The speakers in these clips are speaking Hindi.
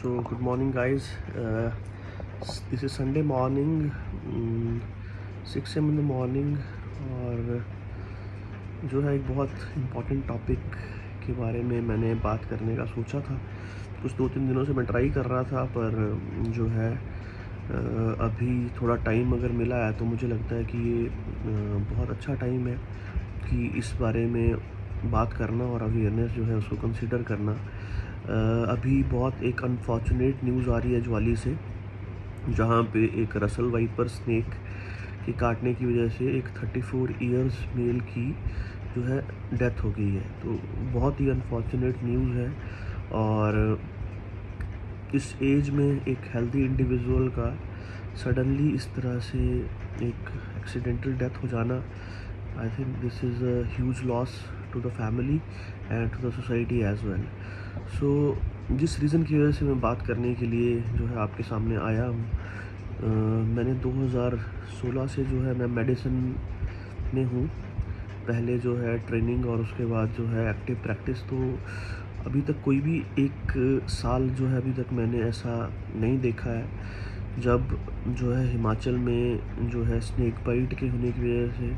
So good morning, guys. This is Sunday morning, 6 a.m. in the morning. और जो है एक बहुत इम्पोर्टेंट टॉपिक के बारे में मैंने बात करने का सोचा था। कुछ 2-3 दिनों से मैं ट्राई कर रहा था, पर जो है अभी थोड़ा टाइम अगर मिला है तो मुझे लगता है कि ये बहुत अच्छा टाइम है कि इस बारे में बात करना और अवेयरनेस जो है उसको कंसिडर करना। अभी बहुत एक अनफॉर्चुनेट न्यूज़ आ रही है ज्वाली से, जहाँ पे एक रसल वाइपर स्नेक के काटने की वजह से एक 34 इयर्स मेल की जो है डेथ हो गई है। तो बहुत ही अनफॉर्चुनेट न्यूज़ है। और इस एज में एक हेल्दी इंडिविजुअल का सडनली इस तरह से एक एक्सीडेंटल डेथ हो जाना, I think this is a huge loss to the family and to the society as well. So जिस रीज़न की वजह से मैं बात करने के लिए जो है आपके सामने आया हूँ, मैंने 2016 से जो है मैं मेडिसिन में हूँ। पहले जो है ट्रेनिंग और उसके बाद जो है एक्टिव प्रैक्टिस। तो अभी तक कोई भी एक साल जो है अभी तक मैंने ऐसा नहीं देखा है जब जो है हिमाचल में जो है स्नेक बाइट के होने की वजह से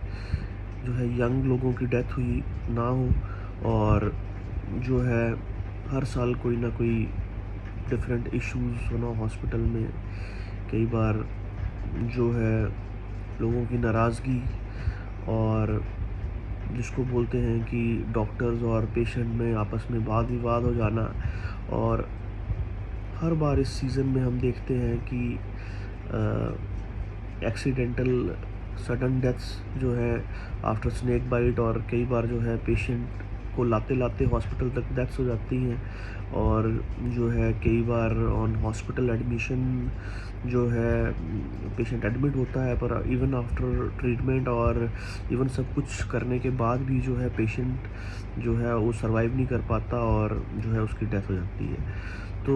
जो है यंग लोगों की डेथ हुई ना हो। और जो है हर साल कोई ना कोई डिफरेंट इश्यूज़ होना हॉस्पिटल में, कई बार जो है लोगों की नाराज़गी और जिसको बोलते हैं कि डॉक्टर्स और पेशेंट में आपस में वाद विवाद हो जाना। और हर बार इस सीज़न में हम देखते हैं कि एक्सीडेंटल सडन डेथ्स जो है आफ्टर स्नेक बाइट, और कई बार जो है पेशेंट को लाते लाते हॉस्पिटल तक डेथ्स हो जाती हैं। और जो है कई बार ऑन हॉस्पिटल एडमिशन जो है पेशेंट एडमिट होता है, पर इवन आफ्टर ट्रीटमेंट और इवन सब कुछ करने के बाद भी जो है पेशेंट जो है वो सर्वाइव नहीं कर पाता और जो है उसकी डेथ हो जाती है। तो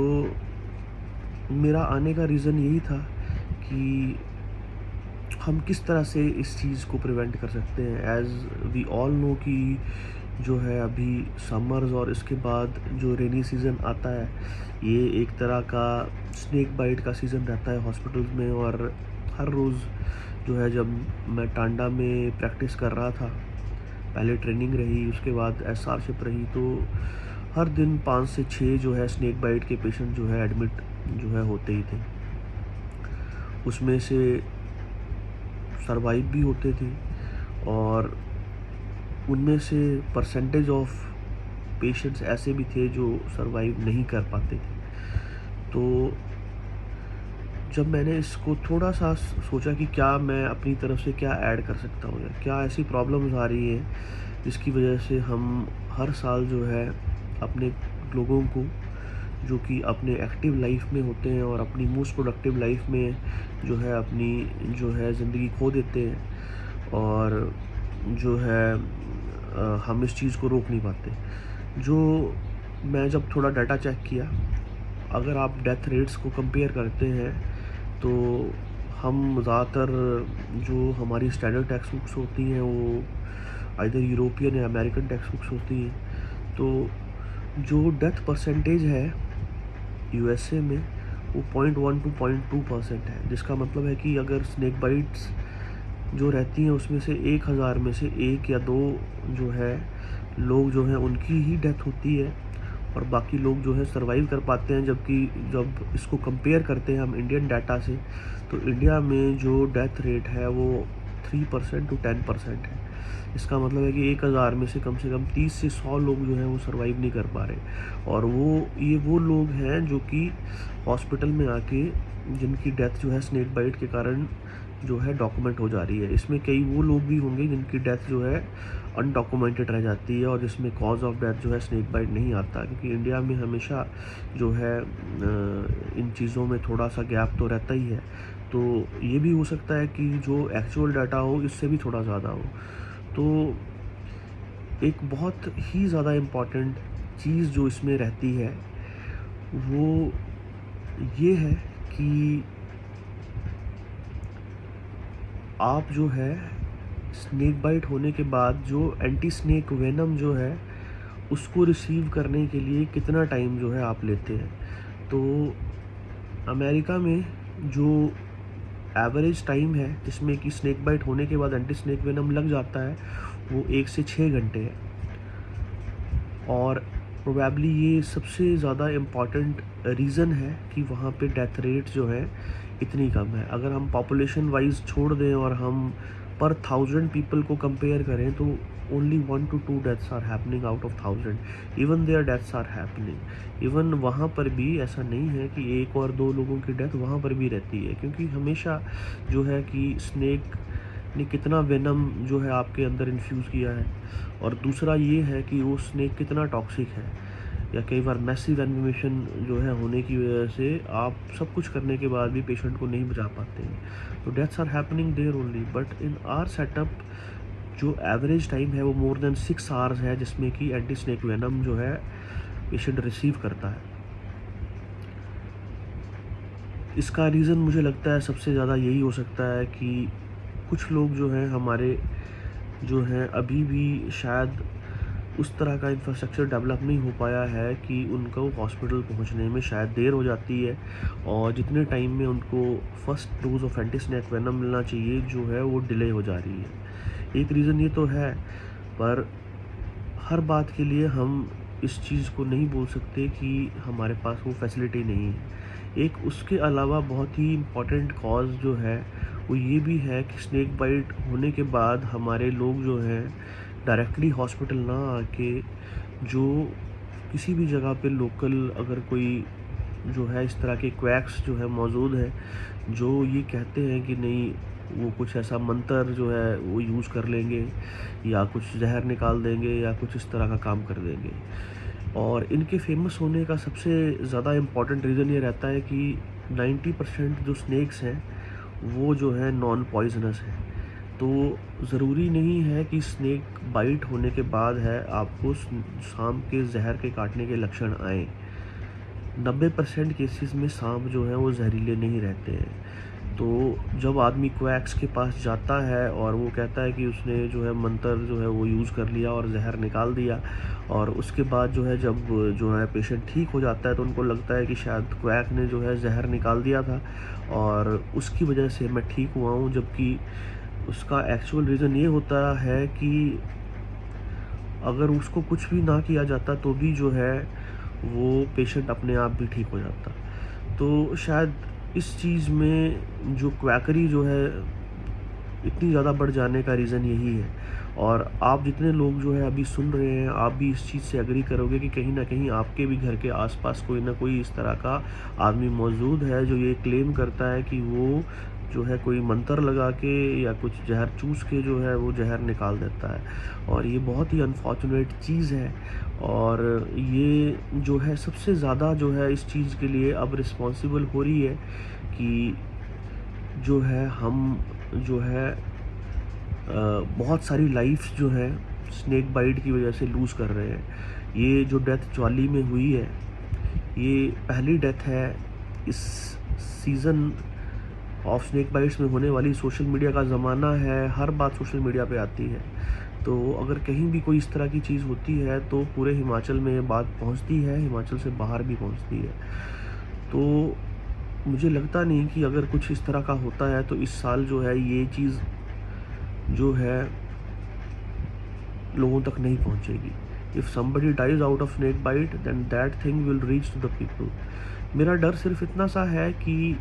मेरा आने का रीज़न यही था कि हम किस तरह से इस चीज़ को प्रिवेंट कर सकते हैं। एज़ वी ऑल नो कि जो है अभी समर्स और इसके बाद जो रेनी सीज़न आता है, ये एक तरह का स्नेक बाइट का सीज़न रहता है हॉस्पिटल्स में। और हर रोज़ जो है जब मैं टांडा में प्रैक्टिस कर रहा था, पहले ट्रेनिंग रही उसके बाद एसआरशिप रही, तो हर दिन 5 से 6 जो है स्नेक बाइट के पेशेंट जो है एडमिट जो है होते ही थे। उसमें से सर्वाइव भी होते थे और उनमें से परसेंटेज ऑफ पेशेंट्स ऐसे भी थे जो सर्वाइव नहीं कर पाते थे। तो जब मैंने इसको थोड़ा सा सोचा कि क्या मैं अपनी तरफ से क्या ऐड कर सकता हूँ, या क्या ऐसी प्रॉब्लम्स आ रही हैं जिसकी वजह से हम हर साल जो है अपने लोगों को जो कि अपने एक्टिव लाइफ में होते हैं और अपनी मोस्ट प्रोडक्टिव लाइफ में जो है अपनी जो है ज़िंदगी खो देते हैं। और जो है हम इस चीज़ को रोक नहीं पाते। जो मैं जब थोड़ा डाटा चेक किया, अगर आप डेथ रेट्स को कंपेयर करते हैं तो हम ज़्यादातर जो हमारी स्टैंडर्ड टेक्स्ट बुक्स होती हैं वो आइदर यूरोपियन या अमेरिकन टेक्स्ट बुक्स होती हैं। तो जो डेथ परसेंटेज है यूएसए में वो 0.1 टू 0.2% है, जिसका मतलब है कि अगर स्नेक बाइट्स जो रहती हैं उसमें से 1000 में से 1 या 2 जो है लोग जो हैं उनकी ही डेथ होती है और बाकी लोग जो है सर्वाइव कर पाते हैं। जबकि जब इसको कंपेयर करते हैं हम इंडियन डाटा से, तो इंडिया में जो डेथ रेट है वो 3% टू 10% है। इसका मतलब है कि 1000 में से कम 30 से 100 लोग जो हैं वो सर्वाइव नहीं कर पा रहे। और वो लोग हैं जो कि हॉस्पिटल में आके जिनकी डेथ जो है स्नेक बाइट के कारण जो है डॉक्यूमेंट हो जा रही है। इसमें कई वो लोग भी होंगे जिनकी डेथ जो है अनडॉक्यूमेंटेड रह जाती है और जिसमें कॉज ऑफ डेथ जो है स्नेक बाइट नहीं आता, क्योंकि इंडिया में हमेशा जो है इन चीज़ों में थोड़ा सा गैप तो रहता ही है। तो ये भी हो सकता है कि जो एक्चुअल डाटा हो इससे भी थोड़ा ज़्यादा हो। तो एक बहुत ही ज़्यादा इम्पॉर्टेंट चीज़ जो इसमें रहती है वो ये है कि आप जो है स्नेक बाइट होने के बाद जो एंटी स्नेक वेनम जो है उसको रिसीव करने के लिए कितना टाइम जो है आप लेते हैं। तो अमेरिका में जो एवरेज टाइम है जिसमें कि स्नेक बाइट होने के बाद एंटी स्नेक वेनम लग जाता है, वो 1 से 6 घंटे है। और प्रोबेबली ये सबसे ज़्यादा इम्पॉर्टेंट रीज़न है कि वहाँ पे डेथ रेट जो है इतनी कम है। अगर हम पॉपुलेशन वाइज छोड़ दें और हम पर 1000 पीपल को कंपेयर करें तो only 1 to 2 deaths are happening out of 1000। Even there deaths are happening. Even वहाँ पर भी ऐसा नहीं है कि 1 और 2 लोगों की डेथ वहाँ पर भी रहती है, क्योंकि हमेशा जो है कि स्नेक ने कितना वेनम जो है आपके अंदर इन्फ्यूज़ किया है, और दूसरा ये है कि वो स्नेक कितना टॉक्सिक है। या कई बार मैसिव एनिमेशन जो है होने की वजह से आप सब कुछ करने के बाद भी पेशेंट को नहीं बचा पाते हैं। तो deaths are happening there only, but in our setup जो एवरेज टाइम है वो मोर देन 6 आवर्स है, जिसमें कि एंटी स्नेक वेनम जो है पेशेंट रिसीव करता है। इसका रीज़न मुझे लगता है सबसे ज़्यादा यही हो सकता है कि कुछ लोग जो हैं हमारे जो हैं अभी भी शायद उस तरह का इंफ्रास्ट्रक्चर डेवलप नहीं हो पाया है कि उनको हॉस्पिटल पहुंचने में शायद देर हो जाती है, और जितने टाइम में उनको first dose of anti snake venom मिलना चाहिए जो है वो डिले हो जा रही है। एक रीज़न ये तो है, पर हर बात के लिए हम इस चीज़ को नहीं बोल सकते कि हमारे पास वो फैसिलिटी नहीं है। एक उसके अलावा बहुत ही इम्पॉर्टेंट कॉज़ जो है वो ये भी है कि स्नेक बाइट होने के बाद हमारे लोग जो हैं डायरेक्टली हॉस्पिटल ना आके, जो किसी भी जगह पे लोकल अगर कोई जो है इस तरह के क्वैक्स जो है मौजूद हैं, जो ये कहते हैं कि नहीं वो कुछ ऐसा मंत्र जो है वो यूज़ कर लेंगे या कुछ जहर निकाल देंगे या कुछ इस तरह का काम कर देंगे। और इनके फेमस होने का सबसे ज़्यादा इम्पॉर्टेंट रीज़न ये रहता है कि 90% जो स्नेक्स हैं वो जो है नॉन पॉइजनस है। तो ज़रूरी नहीं है कि स्नेक बाइट होने के बाद है आपको सांप के जहर के काटने के लक्षण आएँ। 90% केसेस में सांप जो हैं वो जहरीले नहीं रहते हैं। तो जब आदमी क्वैक्स के पास जाता है और वो कहता है कि उसने जो है मंत्र जो है वो यूज़ कर लिया और जहर निकाल दिया, और उसके बाद जो है जब जो है पेशेंट ठीक हो जाता है तो उनको लगता है कि शायद क्वैक ने जो है जहर निकाल दिया था और उसकी वजह से मैं ठीक हुआ हूँ, जबकि उसका एक्चुअल रीज़न ये होता है कि अगर उसको कुछ भी ना किया जाता तो भी जो है वो पेशेंट अपने आप भी ठीक हो जाता। तो शायद इस चीज़ में जो क्वैकरी जो है इतनी ज़्यादा बढ़ जाने का रीज़न यही है। और आप जितने लोग जो है अभी सुन रहे हैं, आप भी इस चीज़ से एग्री करोगे कि कहीं न कहीं आपके भी घर के आस-पास कोई ना कोई इस तरह का आदमी मौजूद है जो ये क्लेम करता है कि वो जो है कोई मंत्र लगा के या कुछ जहर चूस के जो है वो जहर निकाल देता है। और ये बहुत ही अनफॉर्चुनेट चीज़ है, और ये जो है सबसे ज़्यादा जो है इस चीज़ के लिए अब रिस्पॉन्सिबल हो रही है कि जो है हम जो है बहुत सारी लाइफ्स जो है स्नेक बाइट की वजह से लूज़ कर रहे हैं। ये जो डेथ ज्वाली में हुई है, ये पहली डेथ है इस सीज़न ऑफ स्नेक बाइट्स में होने वाली। सोशल मीडिया का ज़माना है, हर बात सोशल मीडिया पे आती है। तो अगर कहीं भी कोई इस तरह की चीज़ होती है तो पूरे हिमाचल में ये बात पहुंचती है, हिमाचल से बाहर भी पहुंचती है। तो मुझे लगता नहीं कि अगर कुछ इस तरह का होता है तो इस साल जो है ये चीज़ जो है लोगों तक नहीं पहुंचेगी। If somebody dies out of snake bite then that thing will reach to the people. मेरा डर सिर्फ इतना सा है कि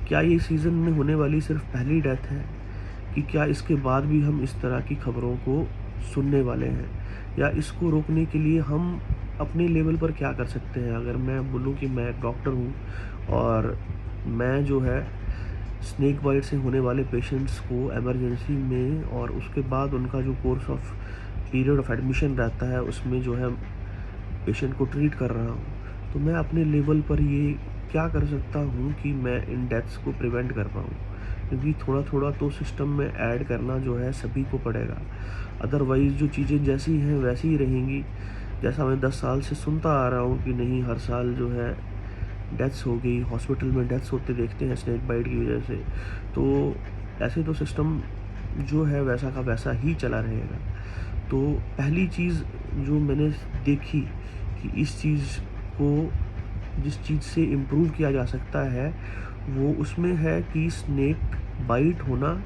क्या ये सीज़न में होने वाली सिर्फ पहली डेथ है, कि क्या इसके बाद भी हम इस तरह की खबरों को सुनने वाले हैं, या इसको रोकने के लिए हम अपने लेवल पर क्या कर सकते हैं। अगर मैं बोलूँ कि मैं एक डॉक्टर हूँ और मैं जो है स्नेक बाइट से होने वाले पेशेंट्स को इमरजेंसी में और उसके बाद उनका जो course of period of admission रहता है उसमें जो है पेशेंट को ट्रीट कर रहा हूँ, तो मैं अपने लेवल पर ये क्या कर सकता हूँ कि मैं इन डेथ्स को प्रिवेंट कर पाऊँ। क्योंकि थोड़ा थोड़ा तो सिस्टम में ऐड करना जो है सभी को पड़ेगा, अदरवाइज़ जो चीज़ें जैसी हैं वैसी ही रहेंगी। जैसा मैं 10 साल से सुनता आ रहा हूँ कि नहीं हर साल जो है डेथ्स हो गई, हॉस्पिटल में डेथ्स होते देखते हैं स्नेक बाइट की वजह से, तो ऐसे तो सिस्टम जो है वैसा का वैसा ही चला रहेगा। तो पहली चीज़ जो मैंने देखी कि इस चीज़ को जिस चीज़ से इम्प्रूव किया जा सकता है वो उसमें है कि स्नेक बाइट होना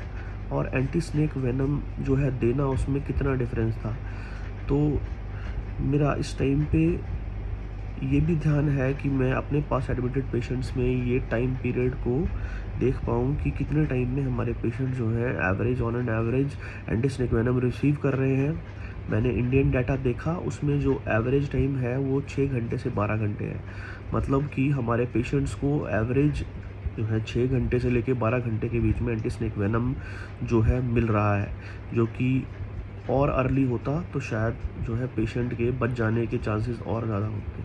और एंटी स्नेक वेनम जो है देना, उसमें कितना डिफरेंस था। तो मेरा इस टाइम पे ये भी ध्यान है कि मैं अपने पास एडमिटेड पेशेंट्स में ये टाइम पीरियड को देख पाऊँ कि कितने टाइम में हमारे पेशेंट जो हैं average on an average anti snake venom receive कर रहे हैं। मैंने इंडियन डाटा देखा, उसमें जो एवरेज टाइम है वो 6 घंटे से 12 घंटे है। मतलब कि हमारे पेशेंट्स को एवरेज जो है 6 घंटे से लेके 12 घंटे के बीच में एंटी स्नेक वेनम जो है मिल रहा है, जो कि और अर्ली होता तो शायद जो है पेशेंट के बच जाने के चांसेस और ज़्यादा होते।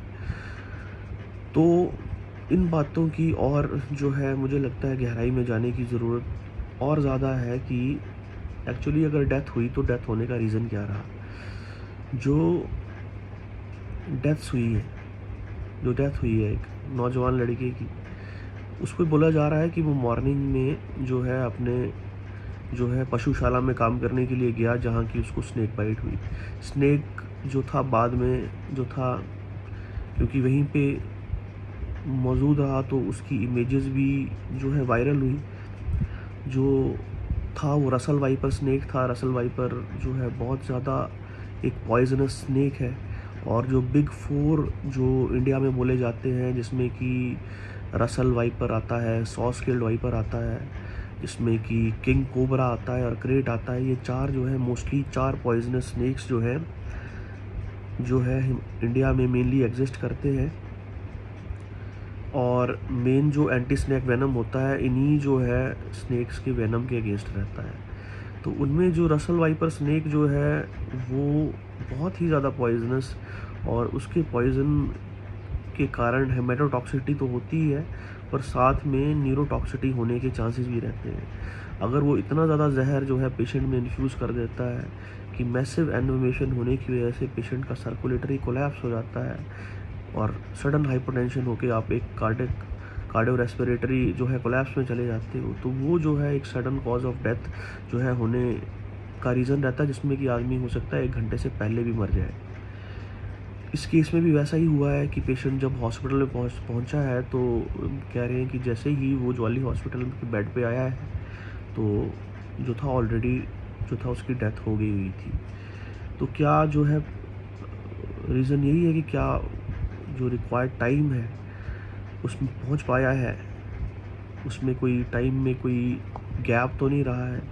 तो इन बातों की और जो है मुझे लगता है गहराई में जाने की ज़रूरत और ज़्यादा है कि एक्चुअली अगर डेथ हुई तो डेथ होने का रीज़न क्या रहा। जो डेथ्स हुई है जो डेथ हुई है एक नौजवान लड़के की, उसको बोला जा रहा है कि वो मॉर्निंग में जो है अपने जो है पशुशाला में काम करने के लिए गया, जहाँ की उसको स्नेक बाइट हुई। स्नेक जो था बाद में जो था, क्योंकि वहीं पे मौजूद रहा तो उसकी इमेजेस भी जो है वायरल हुई। जो था वो रसल वाइपर स्नेक था। रसल वाइपर जो है बहुत ज़्यादा एक पॉइजनस स्नेक है, और जो बिग 4 जो इंडिया में बोले जाते हैं, जिसमें कि रसल वाइपर आता है, सॉ स्केल्ड वाइपर आता है, जिसमें कि किंग कोबरा आता है और क्रेट आता है। ये 4 जो है मोस्टली 4 पॉइजनस स्नेक्स जो है इंडिया में मेनली एग्जिस्ट करते हैं। और मेन जो एंटी स्नेक वेनम होता है इन्हीं जो है स्नेक्स के वेनम के अगेंस्ट रहता है। तो उनमें जो रसल वाइपर स्नेक जो है वो बहुत ही ज़्यादा पॉइजनस, और उसके पॉइजन के कारण हेमेटोटॉक्सिटी तो होती ही है, पर साथ में न्यूरोटॉक्सिटी होने के चांसेस भी रहते हैं। अगर वो इतना ज़्यादा जहर जो है पेशेंट में इन्फ्यूज़ कर देता है कि मैसिव एन्वेमेशन होने की वजह से पेशेंट का सर्कुलेटरी कोलैप्स हो जाता है, और सडन हाइपरटेंशन होके आप एक कार्डियो रेस्पिरेटरी जो है कोलैप्स में चले जाते हो, तो वो जो है एक सडन कॉज ऑफ डेथ जो है होने का रीज़न रहता है, जिसमें कि आदमी हो सकता है 1 घंटे से पहले भी मर जाए। इस केस में भी वैसा ही हुआ है कि पेशेंट जब हॉस्पिटल में पहुंचा है तो कह रहे हैं कि जैसे ही वो ज्वाली हॉस्पिटल के बेड पे आया है तो जो था ऑलरेडी जो था उसकी डेथ हो गई हुई थी। तो क्या जो है रीज़न यही है कि क्या जो रिक्वायर्ड टाइम है उसमें पहुंच पाया है, उसमें कोई टाइम में कोई गैप तो नहीं रहा है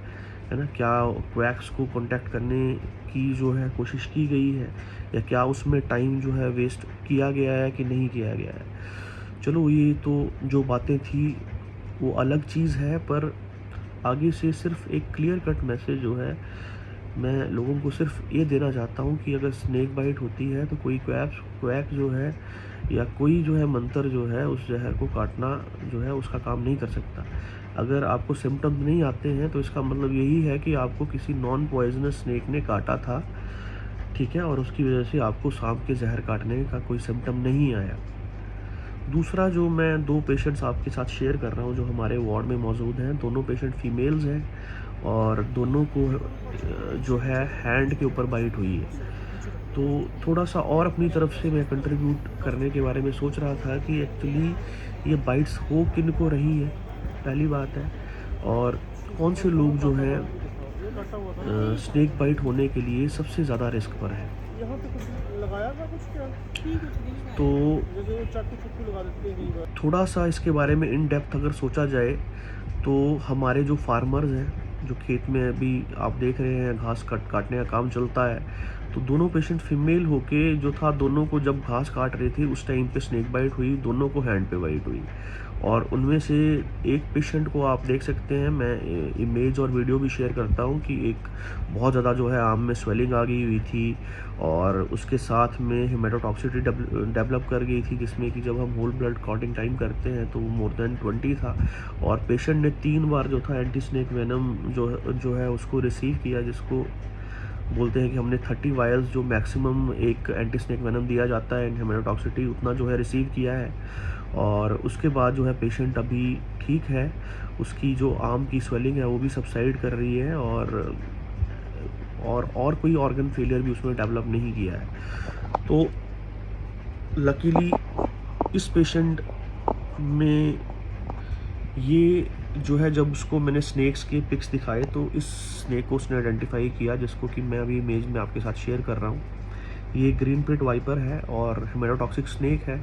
ना? क्या क्वैक्स को कांटेक्ट करने की जो है कोशिश की गई है, या क्या उसमें टाइम जो है वेस्ट किया गया है कि नहीं किया गया है। चलो ये तो जो बातें थी वो अलग चीज़ है, पर आगे से सिर्फ एक क्लियर कट मैसेज जो है मैं लोगों को सिर्फ ये देना चाहता हूँ कि अगर स्नेक बाइट होती है तो कोई क्वैक जो है या कोई जो है मंत्र जो है उस जहर को काटना जो है उसका काम नहीं कर सकता। अगर आपको सिम्टम्स नहीं आते हैं तो इसका मतलब यही है कि आपको किसी नॉन पॉइजनस स्नेक ने काटा था, ठीक है, और उसकी वजह से आपको सांप के जहर काटने का कोई सिम्टम नहीं आया। दूसरा जो मैं 2 पेशेंट्स आपके साथ शेयर कर रहा हूँ जो हमारे वार्ड में मौजूद हैं, दोनों पेशेंट फीमेल्स हैं और दोनों को जो है हैंड के ऊपर बाइट हुई है। तो थोड़ा सा और अपनी तरफ से मैं कंट्रीब्यूट करने के बारे में सोच रहा था कि एक्चुअली ये बाइट्स हो किन को रही है, पहली बात है, और कौन से लोग जो हैं स्नेक बाइट होने के लिए सबसे ज़्यादा रिस्क पर है। यहाँ पे कुछ लगाया था कुछ क्या? तो जैसे वो चाकू चुक्कू लगा देते हैं कई बार। थोड़ा सा इसके बारे में इन डेप्थ अगर सोचा जाए तो हमारे जो फार्मर्स हैं, जो खेत में अभी आप देख रहे हैं घास काटने का काम चलता है, तो दोनों पेशेंट फीमेल होके जो था, दोनों को जब घास काट रहे थे उस टाइम पे स्नेक बाइट हुई, दोनों को हैंड पे बाइट हुई। और उनमें से एक पेशेंट को आप देख सकते हैं, मैं इमेज और वीडियो भी शेयर करता हूँ कि एक बहुत ज़्यादा जो है आम में स्वेलिंग आ गई हुई थी, और उसके साथ में हेमेटोटॉक्सिटी डेवलप कर गई थी, जिसमें कि जब हम होल ब्लड क्लॉटिंग टाइम करते हैं तो वो मोर देन 20 था। और पेशेंट ने 3 बार जो था एंटी स्नेक वेनम जो है उसको रिसीव किया, जिसको बोलते हैं कि हमने 30 वायल्स जो मैक्सिमम एक एंटी स्नेक वेनम दिया जाता है हेमेटोटॉक्सिटी, उतना जो है रिसीव किया है। और उसके बाद जो है पेशेंट अभी ठीक है, उसकी जो आर्म की स्वेलिंग है वो भी सबसाइड कर रही है, और कोई ऑर्गन फेलियर भी उसमें डेवलप नहीं किया है। तो लकीली इस पेशेंट में ये जो है, जब उसको मैंने स्नेक्स के पिक्स दिखाए तो इस स्नेक को उसने आइडेंटिफाई किया, जिसको कि मैं अभी इमेज में आपके साथ शेयर कर रहा हूँ। ये ग्रीन पिट वाइपर है और हेमेटोटॉक्सिक स्नेक है।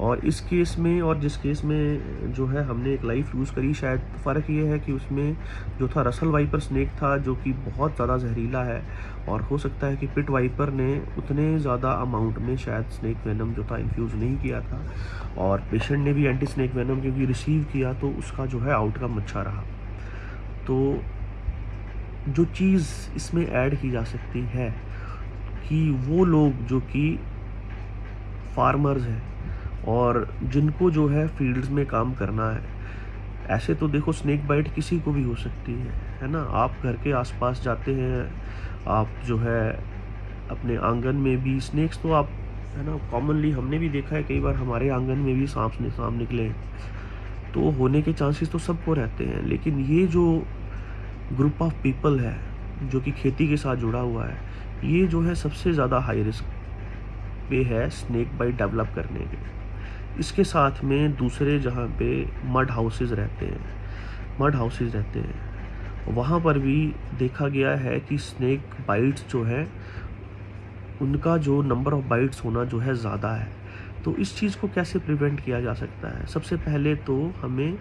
और इस केस में और जिस केस में जो है हमने एक लाइफ यूज़ करी, शायद फ़र्क ये है कि उसमें जो था रसल वाइपर स्नेक था, जो कि बहुत ज़्यादा जहरीला है, और हो सकता है कि पिट वाइपर ने उतने ज़्यादा अमाउंट में शायद स्नेक वेनम जो था इन्फ्यूज़ नहीं किया था, और पेशेंट ने भी एंटी स्नेक वेनम क्योंकि रिसीव किया, तो उसका जो है आउटकम अच्छा रहा। तो जो चीज़ इसमें ऐड की जा सकती है कि वो लोग जो कि फार्मर्स हैं और जिनको जो है फील्ड्स में काम करना है, ऐसे तो देखो स्नेक बाइट किसी को भी हो सकती है ना। आप घर के आसपास जाते हैं, आप जो है अपने आंगन में भी स्नेक्स तो आप, है ना, कॉमनली हमने भी देखा है कई बार हमारे आंगन में भी सांप निकले, तो होने के चांसेस तो सबको रहते हैं। लेकिन ये जो ग्रुप ऑफ पीपल है जो कि खेती के साथ जुड़ा हुआ है, ये जो है सबसे ज़्यादा हाई रिस्क पे है स्नेक बाइट डेवलप करने के। इसके साथ में दूसरे जहाँ पे मड हाउसेस रहते हैं, वहाँ पर भी देखा गया है कि स्नेक बाइट्स जो है उनका जो नंबर ऑफ़ बाइट्स होना जो है ज़्यादा है। तो इस चीज़ को कैसे प्रिवेंट किया जा सकता है? सबसे पहले तो हमें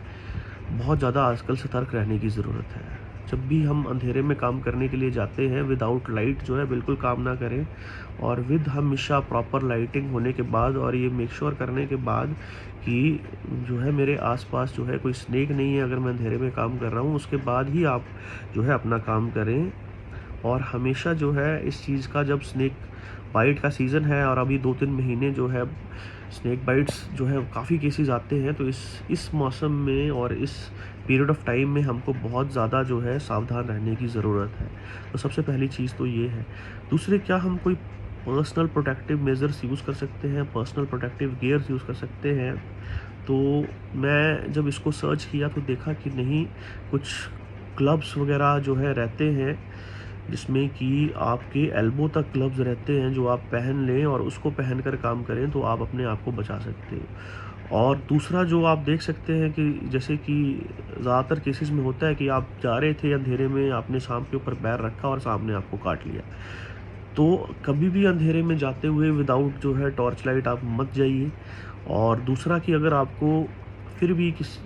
बहुत ज़्यादा आजकल सतर्क रहने की ज़रूरत है। जब भी हम अंधेरे में काम करने के लिए जाते हैं, विदाउट लाइट जो है बिल्कुल काम ना करें, और विद हमेशा प्रॉपर लाइटिंग होने के बाद, और ये मेक श्योर करने के बाद कि जो है मेरे आसपास जो है कोई स्नेक नहीं है अगर मैं अंधेरे में काम कर रहा हूँ, उसके बाद ही आप जो है अपना काम करें। और हमेशा जो है इस चीज़ का, जब स्नेक बाइट का सीज़न है और अभी 2-3 महीने जो है स्नेक बाइट्स जो है काफ़ी केसेस आते हैं, तो इस मौसम में और इस पीरियड ऑफ टाइम में हमको बहुत ज़्यादा जो है सावधान रहने की ज़रूरत है। तो सबसे पहली चीज़ तो ये है। दूसरे, क्या हम कोई पर्सनल प्रोटेक्टिव मेजर्स यूज़ कर सकते हैं, पर्सनल प्रोटेक्टिव गियर्स यूज़ कर सकते हैं? तो मैं जब इसको सर्च किया तो देखा कि नहीं, कुछ ग्लव्स वगैरह जो है रहते हैं, जिसमें कि आपके एल्बो तक ग्लव्स रहते हैं, जो आप पहन लें और उसको पहनकर काम करें तो आप अपने आप को बचा सकते हो। और दूसरा जो आप देख सकते हैं कि जैसे कि ज़्यादातर केसेस में होता है कि आप जा रहे थे अंधेरे में, आपने सांप के ऊपर पैर रखा और सांप ने आपको काट लिया। तो कभी भी अंधेरे में जाते हुए विदाउट जो है टॉर्च लाइट आप मत जाइए। और दूसरा कि अगर आपको फिर भी किस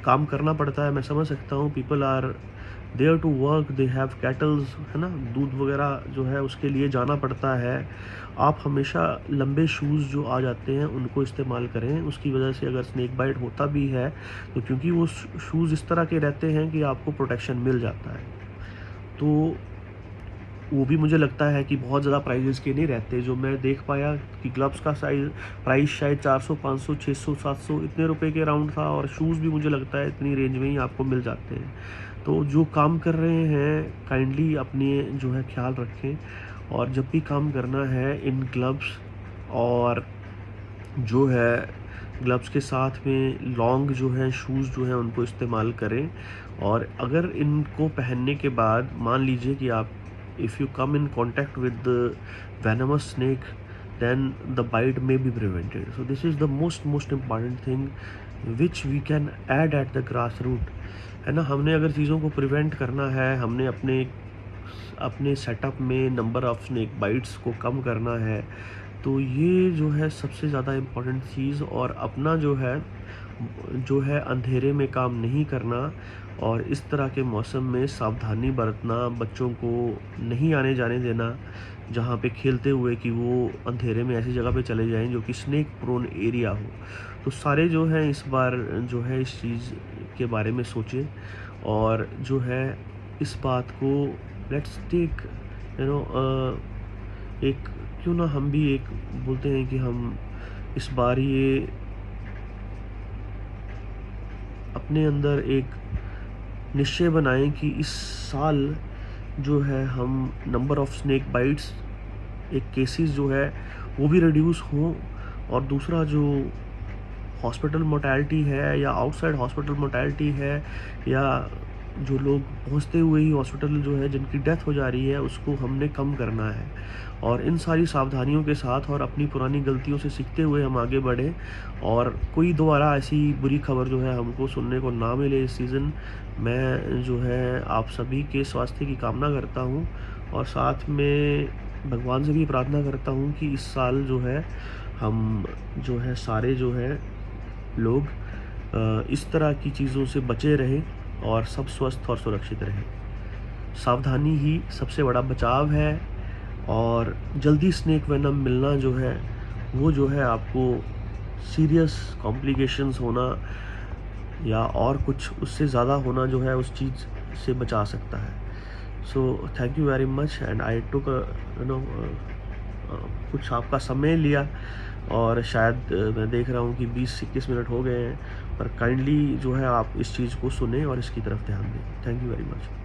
काम करना पड़ता है, मैं समझ सकता हूँ, people are there to work, they have cattles, है ना, दूध वगैरह जो है उसके लिए जाना पड़ता है। आप हमेशा लंबे शूज़ जो आ जाते हैं उनको इस्तेमाल करें। उसकी वजह से अगर स्नेक बाइट होता भी है तो क्योंकि वो शूज़ इस तरह के रहते हैं कि आपको प्रोटेक्शन मिल जाता है, तो वो भी मुझे लगता है कि बहुत ज़्यादा प्राइजेस के नहीं रहते। जो मैं देख पाया कि ग्लव्स का प्राइस शायद 400, 500, 600, 700 इतने रुपए के अराउंड था, और शूज़ भी मुझे लगता है इतनी रेंज में ही आपको मिल जाते हैं। तो जो काम कर रहे हैं काइंडली अपने जो है ख्याल रखें, और जब भी काम करना है इन ग्लव्स और जो है ग्लव्स के साथ में लॉन्ग जो है शूज़ जो हैं उनको इस्तेमाल करें। और अगर इनको पहनने के बाद मान लीजिए कि आप, if you come in contact with the venomous snake, then the bite may be prevented. So this is the most important thing which we can add at the grassroot, है ना। हमने अगर चीज़ों को प्रिवेंट करना है, हमने अपने सेटअप में नंबर ऑफ़ स्नेक बाइट्स को कम करना है, तो ये जो है सबसे ज़्यादा इम्पोर्टेंट चीज़। और अपना जो है अंधेरे में काम नहीं करना, और इस तरह के मौसम में सावधानी बरतना, बच्चों को नहीं आने जाने देना जहाँ पे खेलते हुए कि वो अंधेरे में ऐसी जगह पे चले जाएं जो कि स्नेक प्रोन एरिया हो। तो सारे जो हैं इस बार जो है इस चीज़ के बारे में सोचें, और जो है इस बात को लेट्स टेक एक, क्यों ना हम भी एक बोलते हैं कि हम इस बार ये अपने अंदर एक निश्चय बनाएं कि इस साल जो है हम नंबर ऑफ़ स्नेक बाइट्स, एक केसेस जो है वो भी रिड्यूस हों, और दूसरा जो हॉस्पिटल मोर्टेलिटी है या आउटसाइड हॉस्पिटल मोर्टेलिटी है या जो लोग पहुंचते हुए ही हॉस्पिटल जो है जिनकी डेथ हो जा रही है उसको हमने कम करना है। और इन सारी सावधानियों के साथ और अपनी पुरानी गलतियों से सीखते हुए हम आगे बढ़ें और कोई दोबारा ऐसी बुरी खबर जो है हमको सुनने को ना मिले इस सीज़न। मैं जो है आप सभी के स्वास्थ्य की कामना करता हूँ और साथ में भगवान से भी प्रार्थना करता हूँ कि इस साल जो है हम जो है सारे जो है लोग इस तरह की चीज़ों से बचे रहें और सब स्वस्थ और सुरक्षित रहें। सावधानी ही सबसे बड़ा बचाव है और जल्दी स्नेक वेनम मिलना जो है वो जो है आपको सीरियस कॉम्प्लिकेशंस होना या और कुछ उससे ज़्यादा होना जो है उस चीज़ से बचा सकता है। So thank you very much and I took कुछ आपका समय लिया और शायद मैं देख रहा हूँ कि 20 से 21 मिनट हो गए हैं, पर काइंडली जो है आप इस चीज़ को सुने और इसकी तरफ ध्यान दें। Thank you very much.